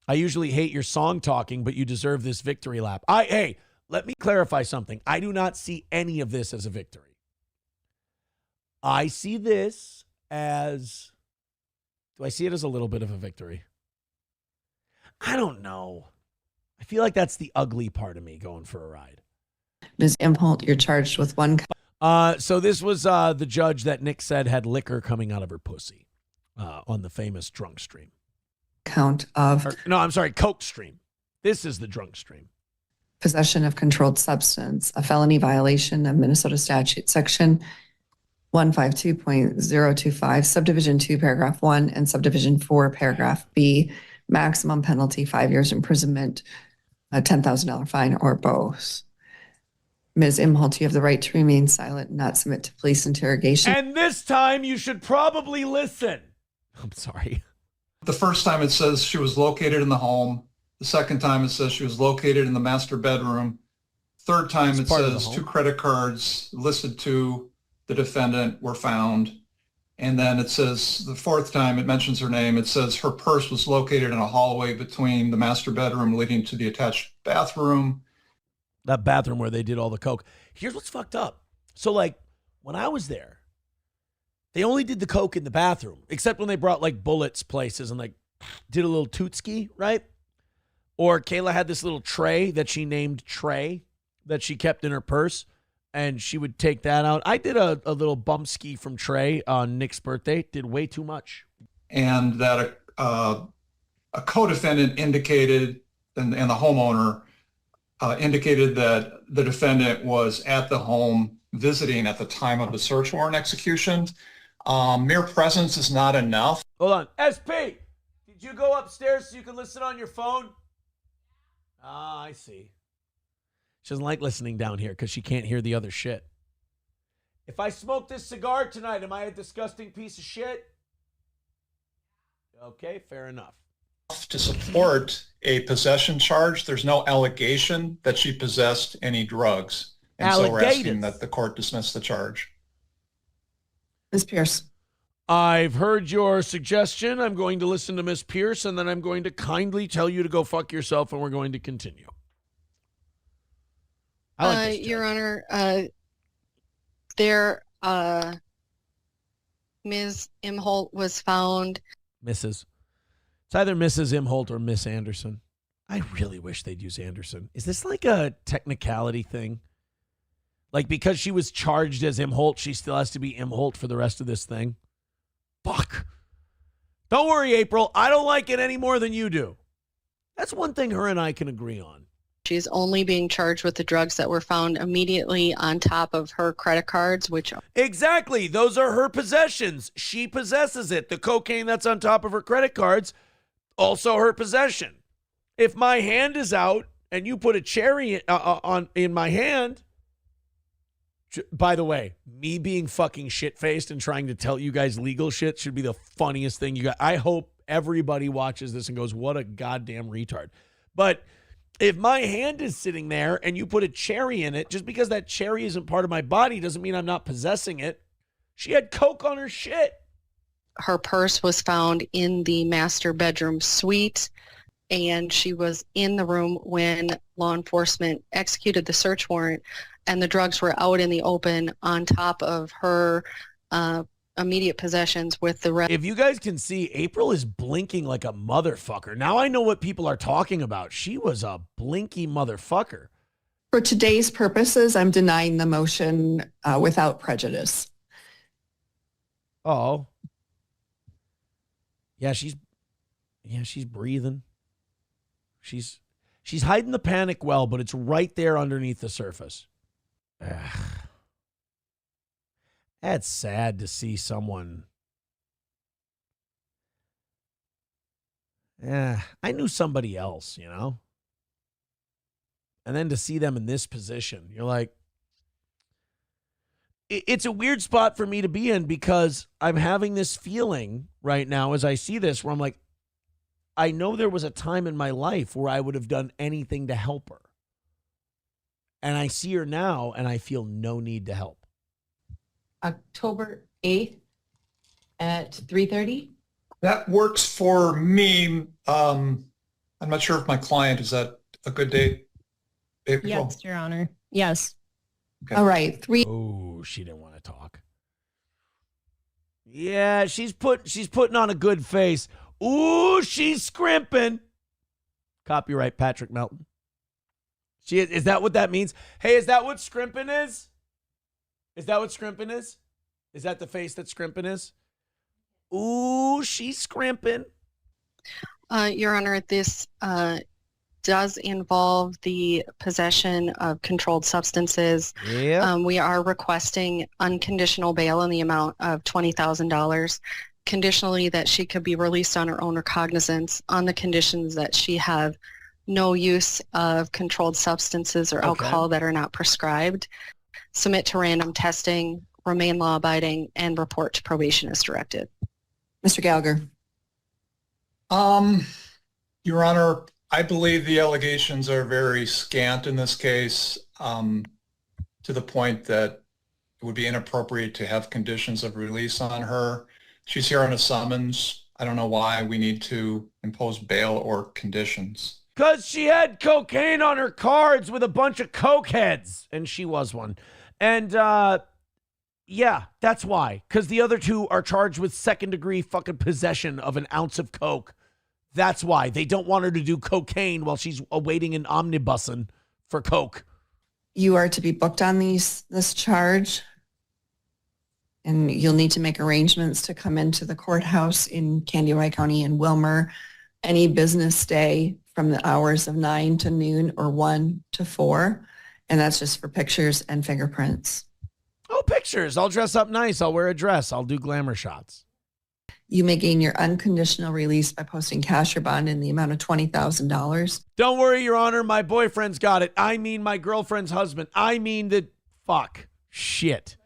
I usually hate your song talking, but you deserve this victory lap. Hey, let me clarify something. I do not see any of this as a victory. I see this as, do I see it as a little bit of a victory? I don't know. I feel like that's the ugly part of me going for a ride. Ms. Imholte, you're charged with one. So this was the judge that Nick said had liquor coming out of her pussy on the famous drunk stream. Count of. Coke stream. This is the drunk stream. Possession of controlled substance, a felony violation of Minnesota statute section 152.025, subdivision 2, paragraph 1, and subdivision 4, paragraph B. Maximum penalty, 5 years imprisonment, a $10,000 fine, or both. Ms. Imholte, you have the right to remain silent and not submit to police interrogation. And this time you should probably listen. I'm sorry. The first time it says she was located in the home. The second time it says she was located in the master bedroom. Third time it says 2 credit cards listed to the defendant were found. And then it says the fourth time it mentions her name. It says her purse was located in a hallway between the master bedroom leading to the attached bathroom. That bathroom where they did all the coke. Here's what's fucked up. So, like, when I was there, they only did the coke in the bathroom, except when they brought, like, bullets places and, like, did a little tootski, right? Or Kayla had this little tray that she named Trey that she kept in her purse, and she would take that out. I did a little bump ski from Trey on Nick's birthday. Did way too much. And that a co-defendant indicated, and the homeowner indicated that the defendant was at the home visiting at the time of the search warrant execution. Mere presence is not enough. Hold on. SP, did you go upstairs so you can listen on your phone? Ah, I see. She doesn't like listening down here because she can't hear the other shit. If I smoke this cigar tonight, am I a disgusting piece of shit? Okay, fair enough. To support a possession charge, there's no allegation that she possessed any drugs. And so we're asking that the court dismiss the charge. Ms. Pierce. I've heard your suggestion. I'm going to listen to Ms. Pierce, and then I'm going to kindly tell you to go fuck yourself, and we're going to continue. I like this, Your Honor, Ms. Imholte was found. Mrs. It's either Mrs. Imholte or Miss Anderson. I really wish they'd use Anderson. Is this like a technicality thing? Like because she was charged as Imholte, she still has to be Imholte for the rest of this thing? Fuck. Don't worry, April. I don't like it any more than you do. That's one thing her and I can agree on. She's only being charged with the drugs that were found immediately on top of her credit cards, which... Exactly. Those are her possessions. She possesses it. The cocaine that's on top of her credit cards, also her possession. If my hand is out and you put a cherry in my hand... By the way, me being fucking shit-faced and trying to tell you guys legal shit should be the funniest thing you got. I hope everybody watches this and goes, what a goddamn retard. But if my hand is sitting there and you put a cherry in it, just because that cherry isn't part of my body doesn't mean I'm not possessing it. She had coke on her shit. Her purse was found in the master bedroom suite, and she was in the room when law enforcement executed the search warrant, and the drugs were out in the open on top of her immediate possessions with the rest. If you guys can see, April is blinking like a motherfucker. Now I know what people are talking about. She was a blinky motherfucker. For today's purposes, I'm denying the motion without prejudice. Oh. Yeah, she's breathing. She's hiding the panic well, but it's right there underneath the surface. Ugh. That's sad to see someone. I knew somebody else, you know? And then to see them in this position, you're like, it's a weird spot for me to be in because I'm having this feeling right now as I see this where I'm like, I know there was a time in my life where I would have done anything to help her. And I see her now and I feel no need to help. October 8th at 3:30? That works for me. I'm not sure if my client, is that a good date? April? Yes, Your Honor. Yes. Okay. All right, 3. Oh, she didn't want to talk. Yeah, she's putting on a good face. Ooh, she's scrimping. Copyright Patrick Melton. Is that what that means? Hey, is that what scrimping is? Is that what scrimping is? Is that the face that scrimping is? Ooh, she's scrimping. Your Honor, this does involve the possession of controlled substances. Yeah. We are requesting unconditional bail in the amount of $20,000, conditionally that she could be released on her own recognizance on the conditions that she have no use of controlled substances or alcohol that are not prescribed, submit to random testing, remain law-abiding, and report to probation as directed. Mr. Gallagher. Your Honor, I believe the allegations are very scant in this case, to the point that it would be inappropriate to have conditions of release on her. She's here on a summons. I don't know why we need to impose bail or conditions. Because she had cocaine on her cards with a bunch of coke heads, and she was one. And, yeah, that's why. Because the other two are charged with second-degree fucking possession of an ounce of coke. That's why. They don't want her to do cocaine while she's awaiting an omnibusin for coke. You are to be booked on this charge, and you'll need to make arrangements to come into the courthouse in Candioi County and Wilmer any business day from the hours of 9 to noon or 1 to 4, and that's just for pictures and fingerprints. Oh, pictures. I'll dress up nice. I'll wear a dress. I'll do glamour shots. You may gain your unconditional release by posting cash or bond in the amount of $20,000. Don't worry, Your Honor. My boyfriend's got it. I mean my girlfriend's husband. I mean the fuck. Shit.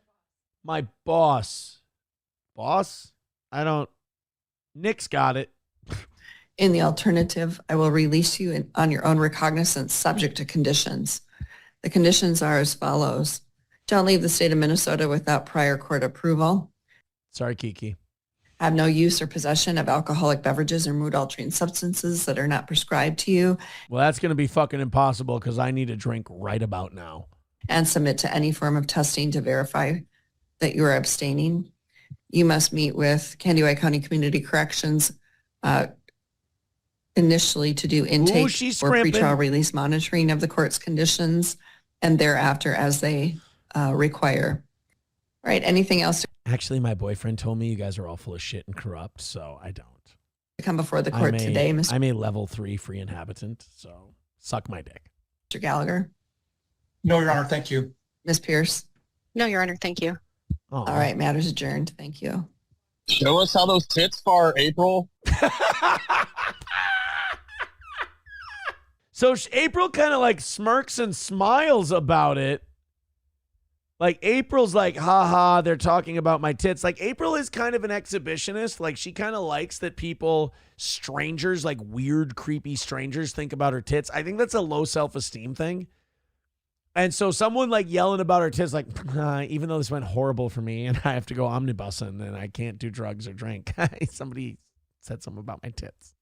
My boss. Boss? Nick's got it. In the alternative, I will release you on your own recognizance subject to conditions. The conditions are as follows. Don't leave the state of Minnesota without prior court approval. Sorry, Kiki. Have no use or possession of alcoholic beverages or mood-altering substances that are not prescribed to you. Well, that's going to be fucking impossible because I need a drink right about now. And submit to any form of testing to verify that you are abstaining. You must meet with Candioi County Community Corrections initially to do intake she's or scrimping. pretrial release monitoring of the court's conditions, and thereafter as they require. All right, anything else to Actually, my boyfriend told me you guys are all full of shit and corrupt, so I don't. come before the court today, Mr. I'm a level 3 free inhabitant, so suck my dick. Gallagher? No, Your Honor, thank you. Ms. Pierce? No, Your Honor, thank you. Oh. All right, matters adjourned. Thank you. Show us how those tits far, April. So April kind of like smirks and smiles about it. Like April's like, haha, they're talking about my tits. Like April is kind of an exhibitionist. Like she kind of likes that people, strangers, like weird, creepy strangers think about her tits. I think that's a low self-esteem thing. And so someone like yelling about her tits, like, even though this went horrible for me and I have to go omnibussing and I can't do drugs or drink. Somebody said something about my tits.